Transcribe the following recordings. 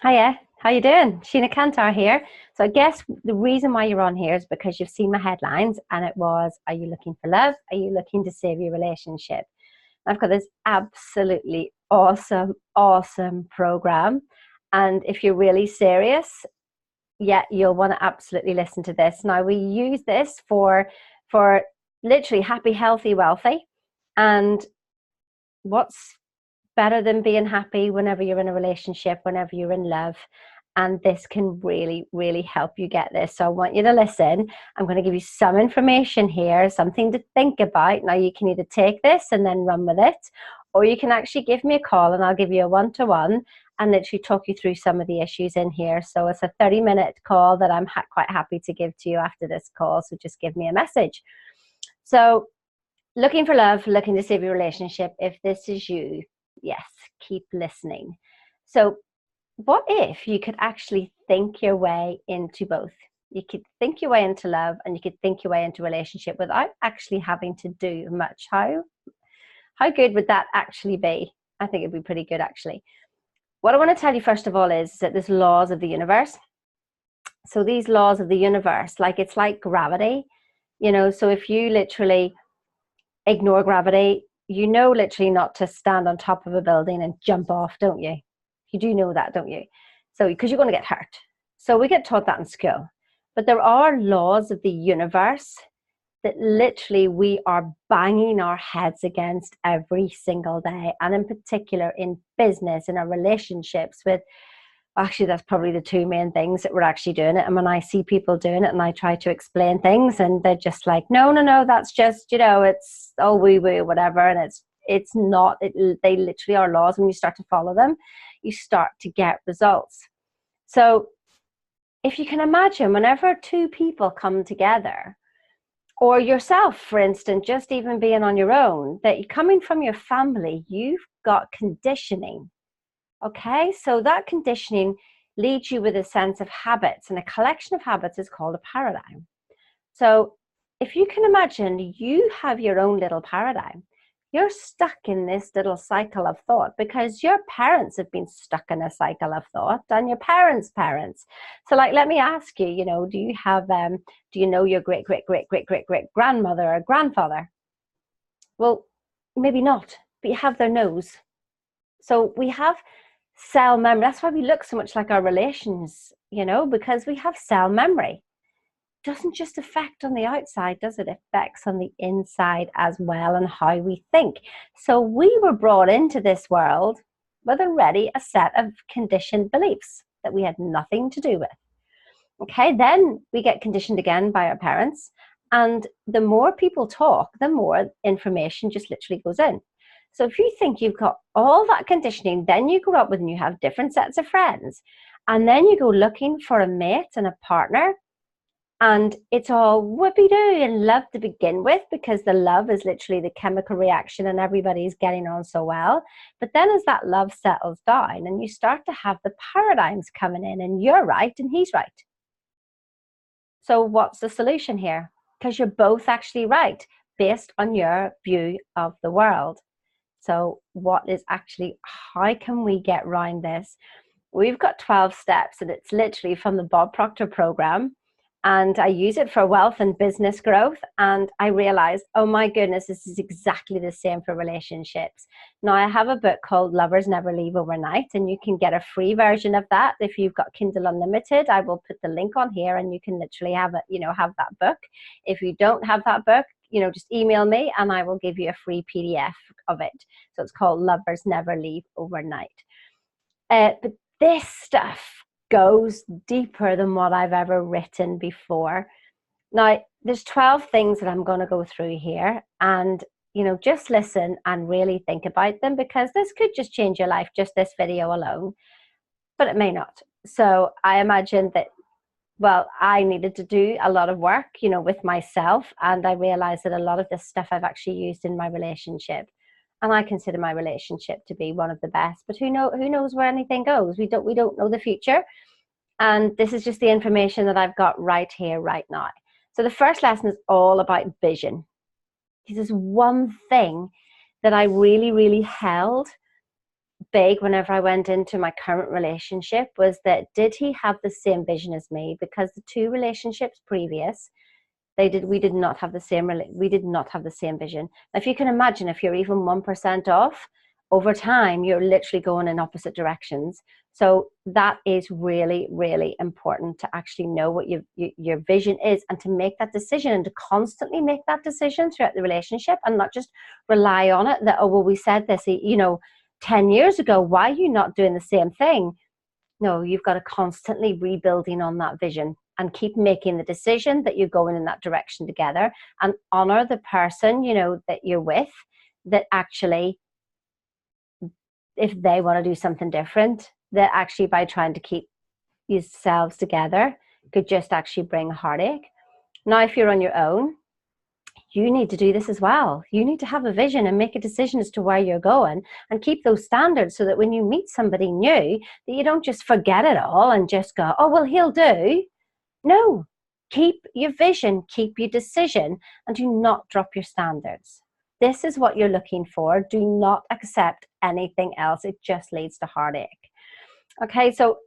Hiya, how you doing? Sheena Kantar here. So I guess the reason why you're on here is because you've seen my headlines and it was, are you looking for love? Are you looking to save your relationship? I've got this absolutely awesome program. And if you're really serious, yeah, you'll want to absolutely listen to this. Now we use this for literally happy, healthy, wealthy. And what's better than being happy whenever you're in a relationship, whenever you're in love? And this can really help you get this. So I want you to listen. I'm going to give you some information here, something to think about. Now you can either take this and then run with it, or you can actually give me a call and I'll give you a one-to-one and literally talk you through some of the issues in here. So it's a 30-minute call that I'm quite happy to give to you after this call. So just give me a message. So looking for love, looking to save your relationship. If this is you, yes, keep listening. So what if you could actually think your way into both? You could think your way into love and you could think your way into a relationship without actually having to do much. How good would that actually be? I think it'd be pretty good, actually. What I want to tell you first of all is that there's laws of the universe. So these laws of the universe, it's like gravity, so if you literally ignore gravity, literally not to stand on top of a building and jump off, don't you? You do know that, don't you? So, because you're going to get hurt. So we get taught that in school. But there are laws of the universe that literally we are banging our heads against every single day. And in particular in business, in our relationships with, actually that's probably the two main things that we're actually doing it. And when I see people doing it and I try to explain things and they're just like, no, that's just, it's all woo-woo, whatever. And it's not, they literally are laws. When you start to follow them, you start to get results. So if you can imagine, whenever two people come together, or yourself, for instance, just even being on your own, that you're coming from your family, you've got conditioning. Okay, so that conditioning leads you with a sense of habits, and a collection of habits is called a paradigm. So if you can imagine, you have your own little paradigm. You're stuck in this little cycle of thought because your parents have been stuck in a cycle of thought, and your parents' parents. So let me ask you, do you have, do you know your great grandmother or grandfather? Well, maybe not, but you have their nose. So we have cell memory. That's why we look so much like our relations, because we have cell memory. Doesn't just affect on the outside, does it? It affects on the inside as well, and how we think. So we were brought into this world with already a set of conditioned beliefs that we had nothing to do with. Okay, then we get conditioned again by our parents, and the more people talk, the more information just literally goes in. So if you think you've got all that conditioning, then you grow up with and you have different sets of friends, and then you go looking for a mate and a partner, and it's all whoopee-doo and love to begin with, because the love is literally the chemical reaction and everybody's getting on so well. But then as that love settles down and you start to have the paradigms coming in, and you're right and he's right. So what's the solution here? Because you're both actually right based on your view of the world. So what is actually, how can we get around this? We've got 12 steps, and it's literally from the Bob Proctor program. And I use it for wealth and business growth. And I realized, oh my goodness, this is exactly the same for relationships. Now I have a book called Lovers Never Leave Overnight, and you can get a free version of that. If you've got Kindle Unlimited, I will put the link on here and you can literally have it, have that book. If you don't have that book, just email me and I will give you a free PDF of it. So it's called Lovers Never Leave Overnight. But this stuff goes deeper than what I've ever written before. Now, there's 12 things that I'm going to go through here, and just listen and really think about them, because this could just change your life, just this video alone, but it may not. So I imagine that, well, I needed to do a lot of work, with myself, and I realized that a lot of this stuff I've actually used in my relationship. And I consider my relationship to be one of the best, but who knows where anything goes? We don't know the future. And this is just the information that I've got right here, right now. So the first lesson is all about vision. This is one thing that I really held big whenever I went into my current relationship was that, did he have the same vision as me? Because the two relationships previous, we did not have the same vision. If you can imagine, if you're even 1% off, over time you're literally going in opposite directions. So that is really, really important to actually know what your vision is, and to make that decision, and to constantly make that decision throughout the relationship, and not just rely on it that, oh well, we said this 10 years ago, why are you not doing the same thing? No, you've got to constantly rebuilding on that vision, and keep making the decision that you're going in that direction together, and honor the person, that you're with, that actually, if they want to do something different, that actually by trying to keep yourselves together could just actually bring heartache. Now, if you're on your own, you need to do this as well. You need to have a vision and make a decision as to where you're going, and keep those standards, so that when you meet somebody new, that you don't just forget it all and just go, oh, well, he'll do. No, keep your vision, keep your decision, and do not drop your standards. This is what you're looking for. Do not accept anything else. It just leads to heartache. Okay, so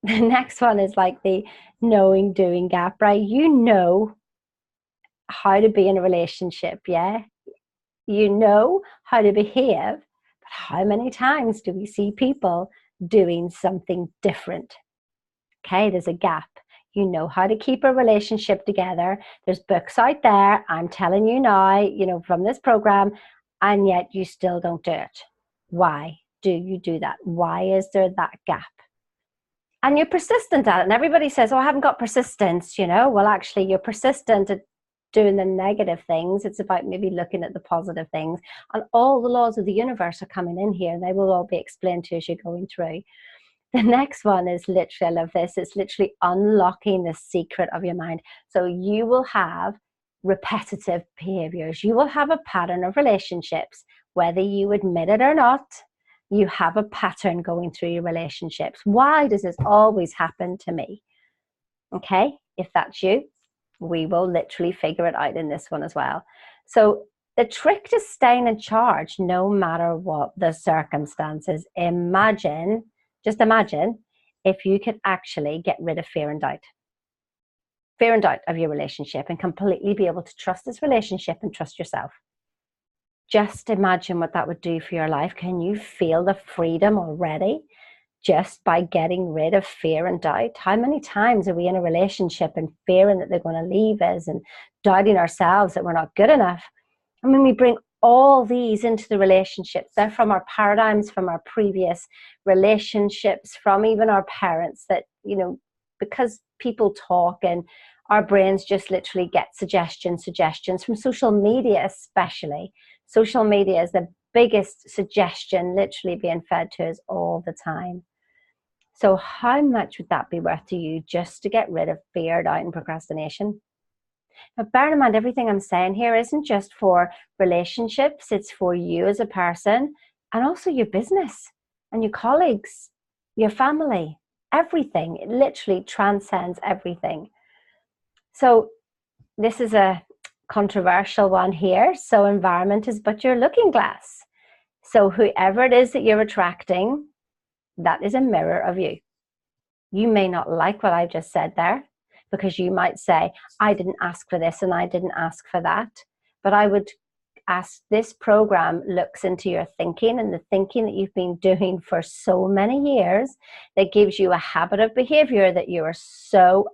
the next one is like the knowing, doing gap, right? You know how to be in a relationship, yeah? You know how to behave, but how many times do we see people doing something different? Okay, there's a gap. You know how to keep a relationship together. There's books out there, I'm telling you now, from this program, and yet you still don't do it. Why do you do that? Why is there that gap? And you're persistent at it, and everybody says, oh, I haven't got persistence, Well, actually, you're persistent at doing the negative things. It's about maybe looking at the positive things. And all the laws of the universe are coming in here, and they will all be explained to you as you're going through. The next one is literally, I love this, it's literally unlocking the secret of your mind. So you will have repetitive behaviors. You will have a pattern of relationships, whether you admit it or not. You have a pattern going through your relationships. Why does this always happen to me? Okay, if that's you, we will literally figure it out in this one as well. So the trick to staying in charge, no matter what the circumstances, just imagine if you could actually get rid of fear and doubt. Fear and doubt of your relationship, and completely be able to trust this relationship and trust yourself. Just imagine what that would do for your life. Can you feel the freedom already just by getting rid of fear and doubt? How many times are we in a relationship and fearing that they're going to leave us, and doubting ourselves that we're not good enough? I mean, we bring all these into the relationships. They're from our paradigms, from our previous relationships, from even our parents, that, because people talk and our brains just literally get suggestions from social media, especially. Social media is the biggest suggestion literally being fed to us all the time. So how much would that be worth to you just to get rid of fear, doubt, and procrastination? Now, bear in mind, everything I'm saying here isn't just for relationships, it's for you as a person, and also your business and your colleagues, your family, everything. It literally transcends everything. So this is a controversial one here. So environment is but your looking glass. So whoever it is that you're attracting, that is a mirror of you. You may not like what I just said there, because you might say, I didn't ask for this and I didn't ask for that. But I would ask, this program looks into your thinking, and the thinking that you've been doing for so many years, that gives you a habit of behavior that you are so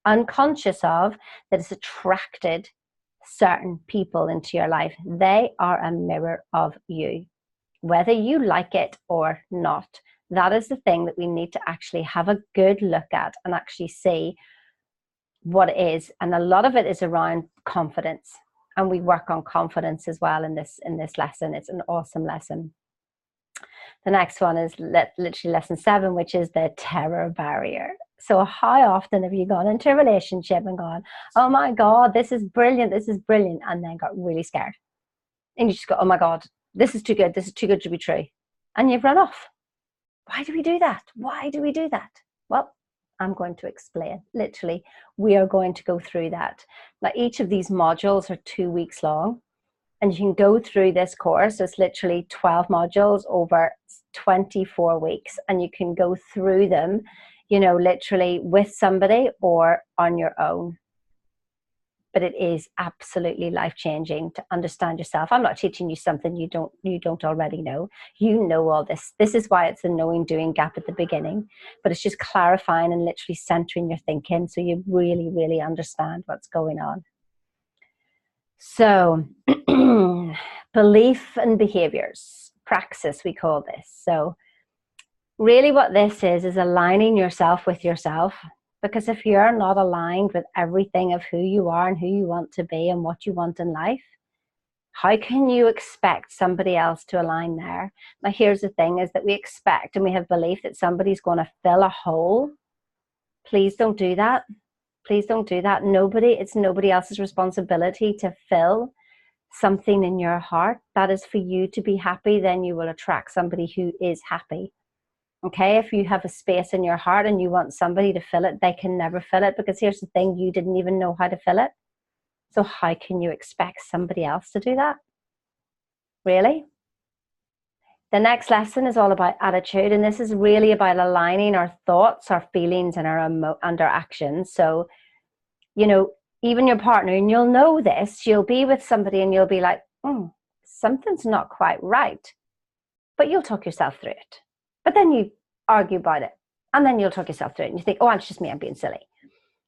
unconscious of, that it's attracted certain people into your life. They are a mirror of you, whether you like it or not. That is the thing that we need to actually have a good look at and actually see what it is. And a lot of it is around confidence, and we work on confidence as well in this lesson. It's an awesome lesson. The next one is literally lesson 7, which is the terror barrier. So how often have you gone into a relationship and gone, oh my God, this is brilliant, and then got really scared? And you just go, oh my God, this is too good to be true. And you've run off. Why do we do that? Well, I'm going to explain. Literally, we are going to go through that. Now, each of these modules are 2 weeks long, and you can go through this course. It's literally 12 modules over 24 weeks, and you can go through them, you know, literally with somebody or on your own. But it is absolutely life-changing to understand yourself. I'm not teaching you something you don't already know. You know all this. This is why it's the knowing doing gap at the beginning, but it's just clarifying and literally centering your thinking so you really, really understand what's going on. So belief and behaviors, praxis we call this. So really what this is aligning yourself with yourself. Because if you're not aligned with everything of who you are and who you want to be and what you want in life, how can you expect somebody else to align there? Now, here's the thing, is that we expect and we have belief that somebody's going to fill a hole. Please don't do that. Please don't do that. It's nobody else's responsibility to fill something in your heart. That is for you to be happy. Then you will attract somebody who is happy. Okay, if you have a space in your heart and you want somebody to fill it, they can never fill it, because here's the thing, you didn't even know how to fill it. So how can you expect somebody else to do that? Really? The next lesson is all about attitude, and this is really about aligning our thoughts, our feelings, and our actions. So, you know, even your partner, and you'll know this, you'll be with somebody and you'll be like, something's not quite right, but you'll talk yourself through it. But then you argue about it, and then you'll talk yourself through it, and you think, oh, it's just me, I'm being silly.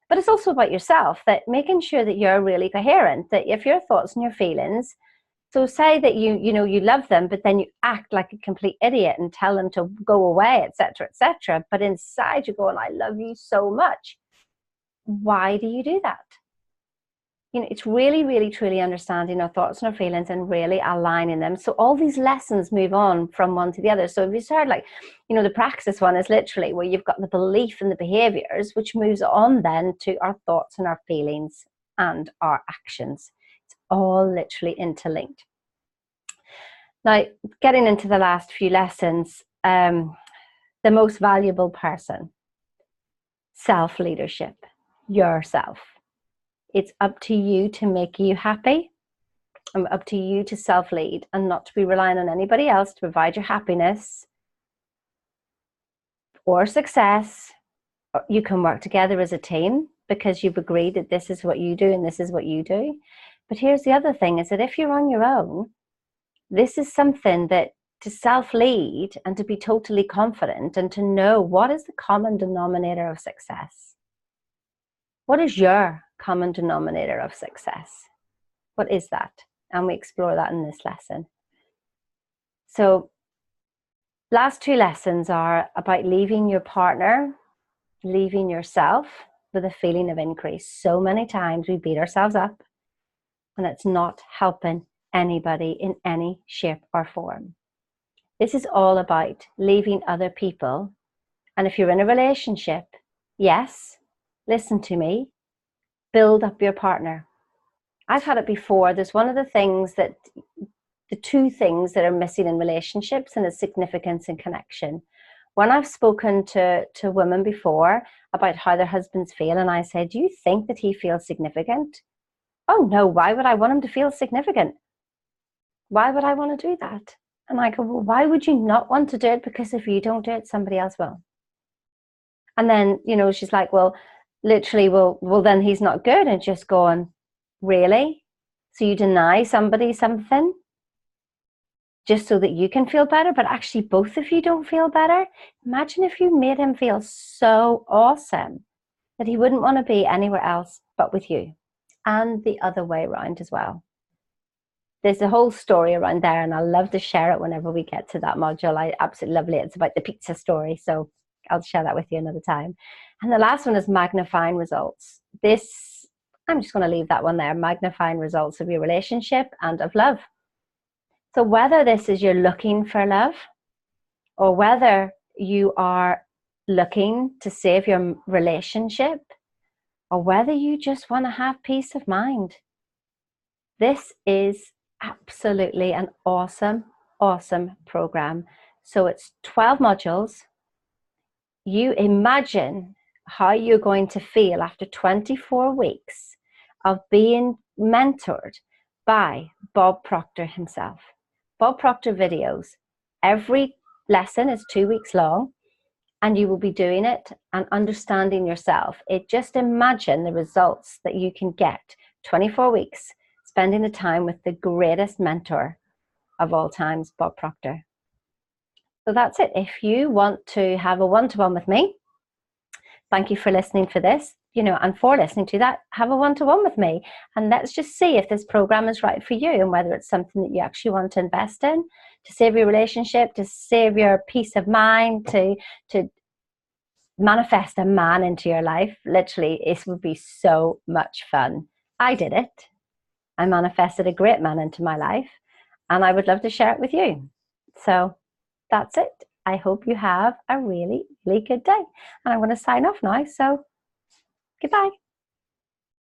But it's also about yourself, that making sure that you're really coherent, that if your thoughts and your feelings, so say that you love them, but then you act like a complete idiot and tell them to go away, etc., but inside you're going, I love you so much. Why do you do that? You know, it's really, really, truly understanding our thoughts and our feelings and really aligning them. So all these lessons move on from one to the other. So if you start like, you know, the praxis one is literally where you've got the belief and the behaviors, which moves on then to our thoughts and our feelings and our actions. It's all literally interlinked. Now, getting into the last few lessons, the most valuable person, self-leadership, yourself. It's up to you to make you happy, and up to you to self-lead and not to be relying on anybody else to provide your happiness or success. You can work together as a team because you've agreed that this is what you do and this is what you do. But here's the other thing, is that if you're on your own, this is something that to self-lead and to be totally confident and to know what is the common denominator of success. What is your common denominator of success? What is that? And we explore that in this lesson. So last two lessons are about leaving your partner, leaving yourself with a feeling of increase. So many times we beat ourselves up and it's not helping anybody in any shape or form. This is all about leaving other people. And if you're in a relationship, yes, listen to me, build up your partner. I've had it before. There's one of the things that, the two things that are missing in relationships, and it's significance and connection. When I've spoken to women before about how their husbands feel, and I say, do you think that he feels significant? Oh no, why would I want him to feel significant? Why would I want to do that? And I go, well, why would you not want to do it? Because if you don't do it, somebody else will. And then, you know, she's like, well, literally, well, then he's not good. And just going, really? So you deny somebody something just so that you can feel better, but actually both of you don't feel better? Imagine if you made him feel so awesome that he wouldn't want to be anywhere else but with you, and the other way around as well. There's a whole story around there, and I'll love to share it whenever we get to that module. I absolutely love it. It's about the pizza story, so I'll share that with you another time. And the last one is magnifying results. This, I'm just going to leave that one there, magnifying results of your relationship and of love. So whether this is you're looking for love, or whether you are looking to save your relationship, or whether you just want to have peace of mind, this is absolutely an awesome, awesome program. So it's 12 modules. You imagine how you're going to feel after 24 weeks of being mentored by Bob Proctor himself. Bob Proctor videos every lesson is 2 weeks long, and you will be doing it and understanding yourself. Just imagine the results that you can get 24 weeks spending the time with the greatest mentor of all times, Bob Proctor. So that's it. If you want to have a one-to-one with me, thank you for listening for this, and for listening to that, have a one-to-one with me. And let's just see if this program is right for you and whether it's something that you actually want to invest in to save your relationship, to save your peace of mind, to manifest a man into your life. Literally, it would be so much fun. I did it. I manifested a great man into my life, and I would love to share it with you. So that's it. I hope you have a really, really good day. And I'm going to sign off now. So goodbye.